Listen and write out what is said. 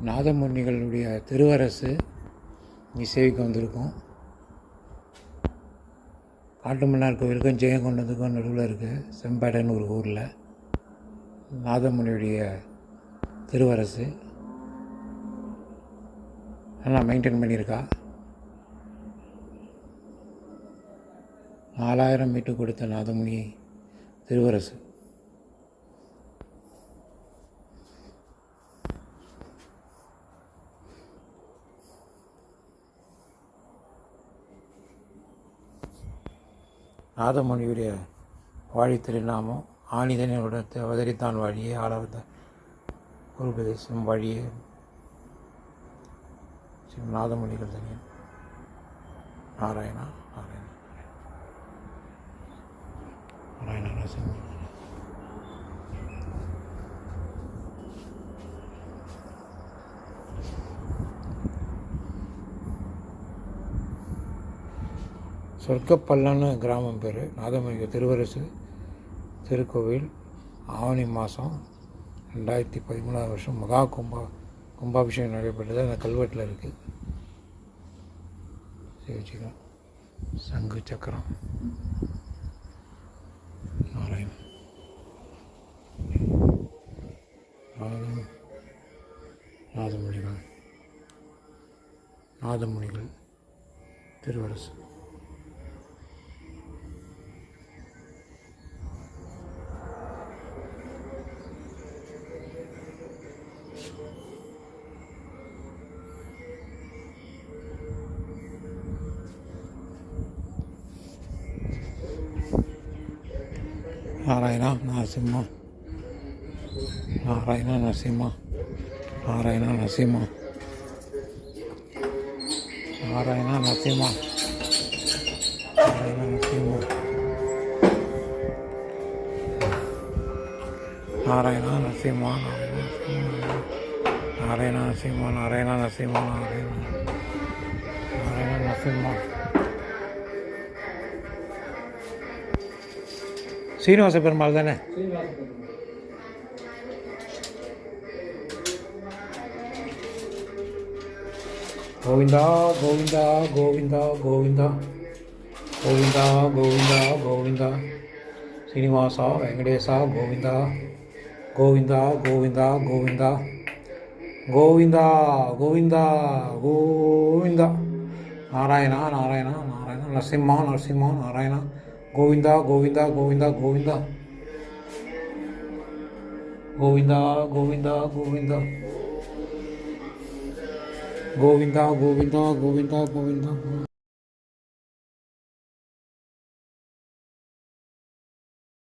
நாதமுனிகளுடைய திருவரசு இசைவிக்கு வந்திருக்கோம். காட்டுமன்னார் கோவிலுக்கும் ஜெயங்கொண்டத்துக்கும் நடுவில் இருக்குது. செம்பேடைன்னு ஒரு ஊரில் நாதமுனியுடைய திருவரசு நல்லா மெயின்டைன் பண்ணியிருக்கா. 4000 மீட்டர் கொடுத்த நாதமுனி திருவரசு. நாதமுனியுடைய வாழி திருநாமம் ஆணிதனோட அவதரித்தான் வழியே ஆளவந்த உபதேசம் வழியே ஸ்ரீ நாதமுனிகள் தனியன் நாராயணா நாராயணா நாராயணா நரசிம்ம. சொர்க்கப்பள்ளன்னு கிராமம் பேர். நாதமுனிகள் திருவரசு திருக்கோவில் ஆவணி மாதம் 2013 வருஷம் மகா கும்பாபிஷேகம் நடைபெற்றது. அந்த கல்வெட்டில் இருக்குது. வச்சுக்கலாம். சங்கு சக்கரம் நாராயணன் நாதமுனிகள் திருவரசு. நாராயணா நரசிம்ம நாராயணா நரசிம்ம நாராயணா நரசிம்ம நாராயணா நரசிம்ம நாராயணா நரசிம்ம நாராயணா நரசிம்ம நாராயணா நரசிம்ம நாராயணா நரசிம்ம நாராயணா நரசிம்ம. ஸ்ரீனிவாச பெருமாள் தானே? கோவிந்தா கோவிந்தா கோவிந்தா கோவிந்தா கோவிந்தா கோவிந்தா கோவிந்தா ஸ்ரீனிவாசா வெங்கடேசா கோவிந்தா கோவிந்தா கோவிந்தா கோவிந்தா கோவிந்தா கோவிந்தா கோவிந்தா நாராயணா நாராயணா நாராயணா நரசிம்மா நரசிம்மா நாராயணா கோவிந்தா கோவிந்தா கோவிந்தா கோவிந்தா கோவிந்தா கோவிந்தா கோவிந்தா கோவிந்தா கோவிந்தா கோவிந்தா கோவிந்தா.